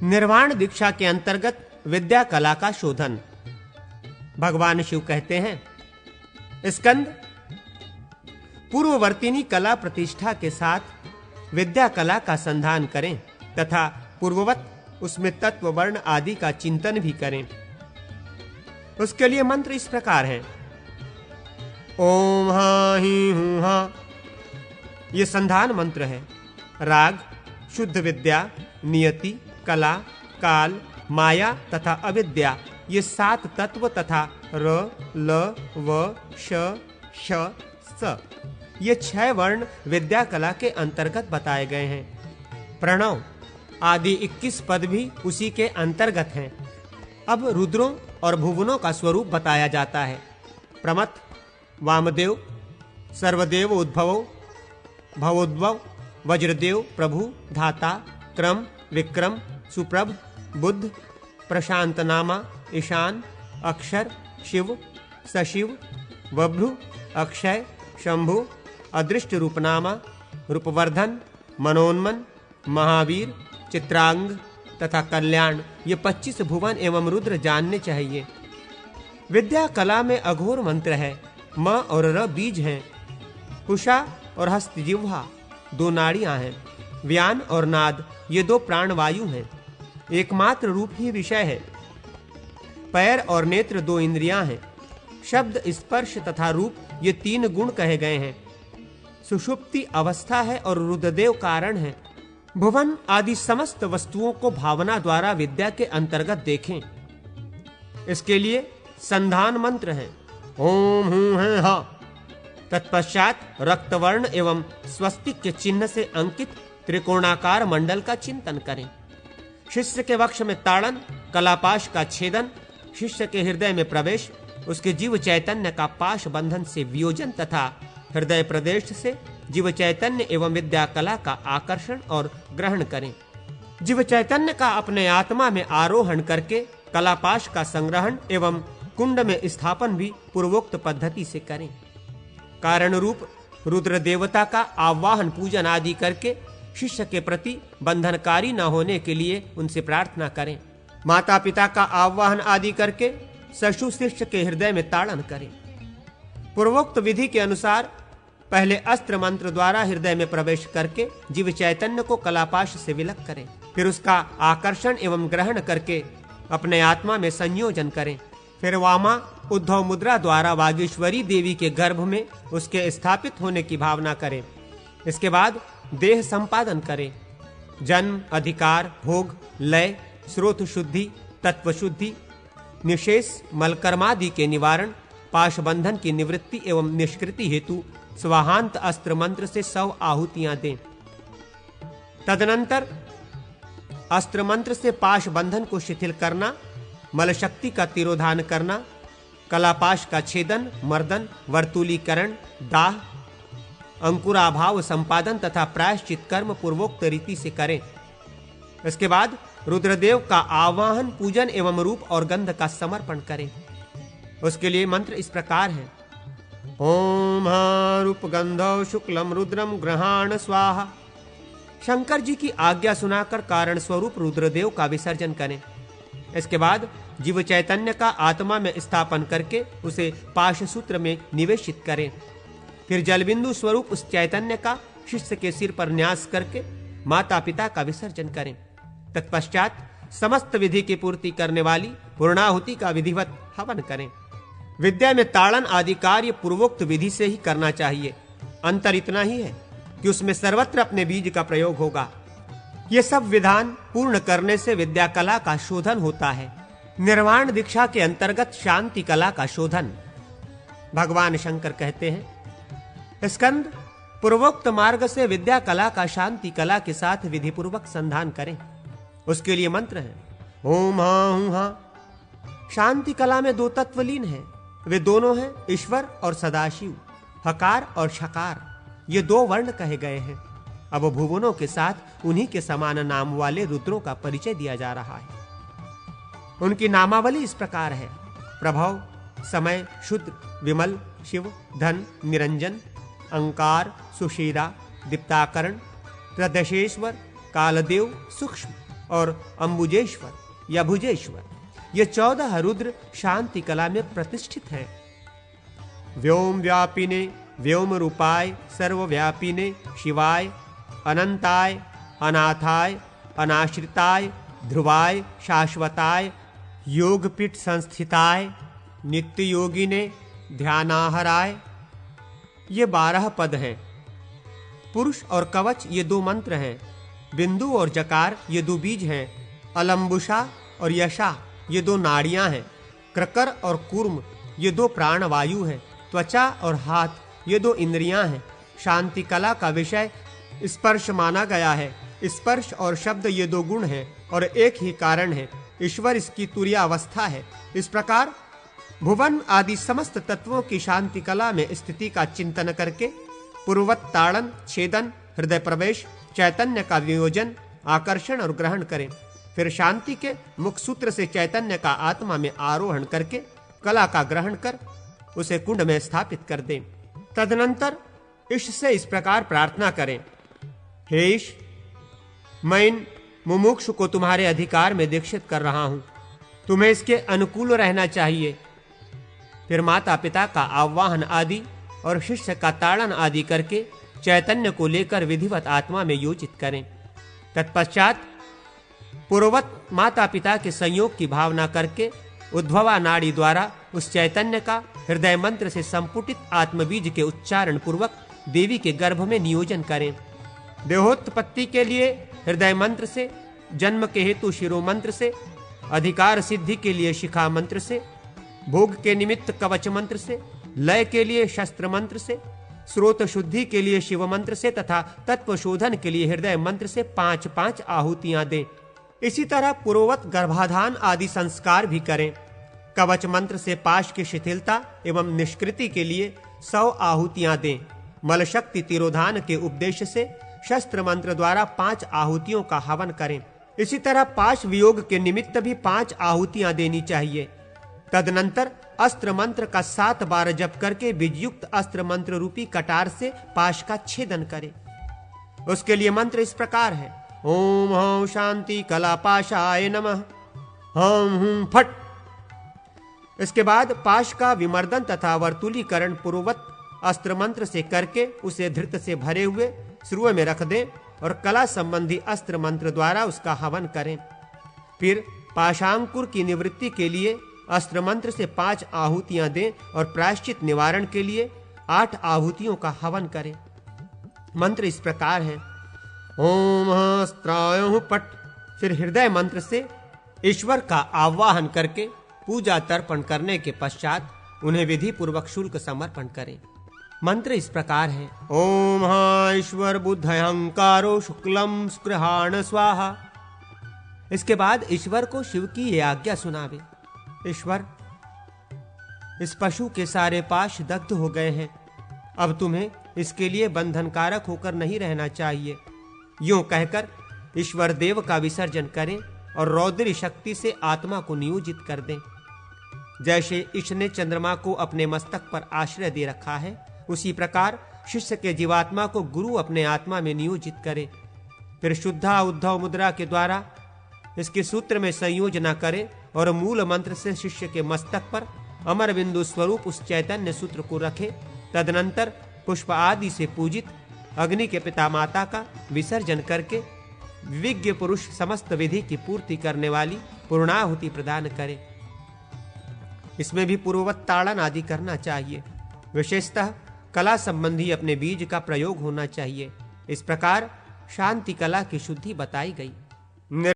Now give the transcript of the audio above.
निर्वाण दीक्षा के अंतर्गत विद्या कला का शोधन। भगवान शिव कहते हैं, स्कंद, पूर्ववर्तीनी कला प्रतिष्ठा के साथ विद्या कला का संधान करें तथा पूर्ववत उसमें तत्व वर्ण आदि का चिंतन भी करें। उसके लिए मंत्र इस प्रकार हैं। ओम हा ही हूं हा, ये संधान मंत्र है। राग, शुद्ध विद्या, नियति, कला, काल, माया तथा अविद्या, ये 7 तत्व तथा र, ल, व, श, श, स, ये 6 वर्ण विद्या कला के अंतर्गत बताए गए हैं। प्रणव आदि 21 पद भी उसी के अंतर्गत हैं। अब रुद्रों और भुवनों का स्वरूप बताया जाता है। प्रमथ, वामदेव, सर्वदेव उद्भवो, भवोद्भव, वज्रदेव, प्रभु, धाता, क्रम, विक्रम, सुप्रभ, बुद्ध, प्रशांत नामा, ईशान, अक्षर, शिव, सशिव, बभ्रु, अक्षय, शंभु, अदृष्ट रूपनामा, रूपवर्धन, मनोन्मन, महावीर, चित्रांग तथा कल्याण, ये 25 भुवन एवं रुद्र जानने चाहिए। विद्या कला में अघोर मंत्र है। म और र बीज हैं। कुशा और हस्त जिह्वा 2 नाड़ियां हैं। व्यान और नाद ये 2 प्राणवायु हैं। एकमात्र रूप ही विषय है। पैर और नेत्र 2 इंद्रियां हैं। शब्द, स्पर्श तथा रूप ये 3 गुण कहे गए हैं। सुषुप्ति अवस्था है और रुद्रदेव कारण है। भुवन आदि समस्त वस्तुओं को भावना द्वारा विद्या के अंतर्गत देखें। इसके लिए संधान मंत्र है। ओम हूं है हा। तत्पश्चात रक्तवर्ण एवं स्वस्तिक के चिन्ह से अंकित त्रिकोणाकार मंडल का चिंतन करें। शिष्य के वक्ष में ताड़न, कलापाश का छेदन, शिष्य के हृदय में प्रवेश, उसके जीव चैतन्य का पाश बंधन से वियोजन तथा हृदय प्रदेश से जीव चैतन्य एवं विद्या कला का आकर्षण और ग्रहण करें। जीव चैतन्य का अपने आत्मा में आरोहण करके कलापाश का संग्रहण एवं कुंड में स्थापन भी पूर्वोक्त पद्धति से करें। कारण रूप रुद्र देवता का आवाहन पूजन आदि करके शिष्य के प्रति बंधनकारी न होने के लिए उनसे प्रार्थना करें। माता पिता का आवाहन आदि करके सशु शिष्य के हृदय में ताड़न करें। पूर्वोक्त विधि के अनुसार पहले अस्त्र मंत्र द्वारा हृदय में प्रवेश करके जीव चैतन्य को कलापाश से विलक करें। फिर उसका आकर्षण एवं ग्रहण करके अपने आत्मा में संयोजन करें। फिर वामा उद्धव मुद्रा द्वारा वागीश्वरी देवी के गर्भ में उसके स्थापित होने की भावना करें। इसके बाद देह संपादन करें। जन्म, अधिकार, भोग, लय, स्रोत शुद्धि, तत्व शुद्धि, निशेष, मलकर्मादि के निवारण, पाश बंधन की निवृत्ति एवं निष्कृति हेतु स्वाहांत अस्त्र मंत्र से 100 आहुतियां दें। तदनंतर अस्त्र मंत्र से पाश बंधन को शिथिल करना, मल शक्ति का तिरोधान करना, कलापाश का छेदन, मर्दन, वर्तुलीकरण, दाह, अंकुराभाव संपादन तथा प्रायश्चित कर्म पूर्वोक्त रीति से करें। इसके बाद रुद्रदेव का आवाहन, पूजन एवं रूप और गंध का समर्पण करें। उसके लिए मंत्र इस प्रकार है। ओम हा रूप गंधौ शुक्लम रुद्रम ग्रहाण स्वाहा। शंकर जी की आज्ञा सुनाकर कारण स्वरूप रुद्रदेव का विसर्जन करें। इसके बाद जीव चैतन्य का आत्मा में स्थापन करके उसे पाश सूत्र में निवेशित करें। फिर जलबिंदु स्वरूप उस चैतन्य का शिष्य के सिर पर न्यास करके माता पिता का विसर्जन करें। तत्पश्चात समस्त विधि की पूर्ति करने वाली पूर्णाहुति का विधिवत हवन करें। विद्या में ताड़न आदि कार्य पूर्वोक्त विधि से ही करना चाहिए। अंतर इतना ही है कि उसमें सर्वत्र अपने बीज का प्रयोग होगा। ये सब विधान पूर्ण करने से विद्या कला का शोधन होता है। निर्वाण दीक्षा के अंतर्गत शांति कला का शोधन। भगवान शंकर कहते हैं, स्कंद, पूर्वोक्त मार्ग से विद्या कला का शांति कला के साथ विधि पूर्वक संधान करें। उसके लिए मंत्र है। ओम हा हूं हा। शांति कला में 2 तत्व लीन हैं। वे दोनों हैं ईश्वर और सदाशिव। हकार और शकार ये 2 वर्ण कहे गए हैं। अब भुवनों के साथ उन्हीं के समान नाम वाले रुद्रों का परिचय दिया जा रहा है। उनकी नामावली इस प्रकार है। प्रभव, समय, शुद्ध, विमल, शिव, धन, निरंजन, अंकार, सुशीरा, दीप्ताकरण, प्रदशेश्वर, कालदेव, सूक्ष्म, और अंबुजेश्वर या भुजेश्वर, ये 14 रुद्र शांति कला में प्रतिष्ठित हैं। व्योम व्यापिने व्योम रूपाय सर्वव्यापिने शिवाय अनंताय अनाथाय अनाश्रिताय ध्रुवाय शाश्वताय योगपीठ संस्थिताय नित्य योगिने ध्यानाहराय, ये 12 पद हैं। पुरुष और कवच ये 2 मंत्र हैं। बिंदु और जकार ये 2 बीज हैं। अलंबुषा और यशा ये 2 नाड़ियां हैं। क्रकर और कूर्म ये 2 प्राणवायु हैं। त्वचा और हाथ ये 2 इंद्रियां हैं। शांति कला का विषय स्पर्श माना गया है। स्पर्श और शब्द ये 2 गुण हैं और एक ही कारण है। ईश्वर इसकी तुरीयावस्था है। इस प्रकार भुवन आदि समस्त तत्वों की शांति कला में स्थिति का चिंतन करके पूर्ववत ताड़न, छेदन, हृदय प्रवेश, चैतन्य का वियोजन, आकर्षण और ग्रहण करें। फिर शांति के मुख सूत्र से चैतन्य का आत्मा में आरोहण करके कला का ग्रहण कर उसे कुंड में स्थापित कर दें। तदनंतर ईश से इस प्रकार प्रार्थना करें, हे ईश, मैं इन मुमुक्षु को तुम्हारे अधिकार में दीक्षित कर रहा हूं, तुम्हें इसके अनुकूल रहना चाहिए। फिर माता पिता का आवाहन आदि और शिष्य का ताड़न आदि करके चैतन्य को लेकर विधिवत आत्मा में योजित करें। तत्पश्चात पूर्ववत माता पिता के संयोग की भावना करके उद्भवा नाड़ी द्वारा उस चैतन्य का हृदय मंत्र से संपुटित आत्मबीज के उच्चारण पूर्वक देवी के गर्भ में नियोजन करें। देहोत्पत्ति के लिए हृदय मंत्र से, जन्म के हेतु शिरो मंत्र से, अधिकार सिद्धि के लिए शिखा मंत्र से, भोग के निमित्त कवच मंत्र से, लय के लिए शस्त्र मंत्र से, स्रोत शुद्धि के लिए शिव मंत्र से तथा तत्व शोधन के लिए हृदय मंत्र से 5-5 आहुतियां दें। इसी तरह पूर्ववत गर्भाधान आदि संस्कार भी करें। कवच मंत्र से पाश की शिथिलता एवं निष्कृति के लिए 100 आहुतियां दें। मल शक्ति तिरोधान के उपदेश से शस्त्र मंत्र द्वारा 5 आहुतियों का हवन करें। इसी तरह पाश वियोग के निमित्त भी 5 आहुतियां देनी चाहिए। तदनंतर अस्त्र मंत्र का 7 बार जप करके बीजयुक्त अस्त्र मंत्र रूपी कटार से पाश का छेदन करें। उसके लिए मंत्र इस प्रकार है, ओम हं शांति कलापाशाय नमः, हं हुं फट। इसके बाद पाश का विमर्दन तथा वर्तुलीकरण पूर्ववत अस्त्र मंत्र से करके उसे धृत से भरे हुए श्रुव में रख दें और कला संबंधी अस्त्र मंत्र द्वारा उसका हवन करें। फिर पाशांकुर की निवृत्ति के लिए अस्त्र मंत्र से 5 आहुतियां दें और प्रायश्चित निवारण के लिए 8 आहुतियों का हवन करें। मंत्र इस प्रकार है, ओम हस्त्रायु पट। फिर हृदय मंत्र से ईश्वर का आवाहन करके पूजा तर्पण करने के पश्चात उन्हें विधि पूर्वक शुल्क समर्पण करें। मंत्र इस प्रकार है, ओम ईश्वर बुद्ध अहंकारो शुक्लम स्पृहाण स्वाहा। इसके बाद ईश्वर को शिव की ये आज्ञा सुनावे, ईश्वर, इस पशु के सारे पाश दग्ध हो गए हैं, अब तुम्हें इसके लिए बंधनकारक होकर नहीं रहना चाहिए। यूं कहकर ईश्वर देव का विसर्जन करें और रौद्री शक्ति से आत्मा को नियोजित कर दें। जैसे ईश ने चंद्रमा को अपने मस्तक पर आश्रय दे रखा है, उसी प्रकार शिष्य के जीवात्मा को गुरु अपने आत्मा में नियोजित करे। फिर शुद्धा उद्धव मुद्रा के द्वारा इसके सूत्र में संयोजना करे और मूल मंत्र से शिष्य के मस्तक पर अमर बिंदु स्वरूप उस चैतन्य सूत्र को रखे। तदनंतर पुष्प आदि से पूजित अग्नि के पिता माता का विसर्जन करके विज्ञ पुरुष समस्त विधि की पूर्ति करने वाली पूर्णाहुति प्रदान करे। इसमें भी पूर्ववत ताड़न आदि करना चाहिए। विशेषतः कला संबंधी अपने बीज का प्रयोग होना चाहिए। इस प्रकार शांति कला की शुद्धि बताई गई।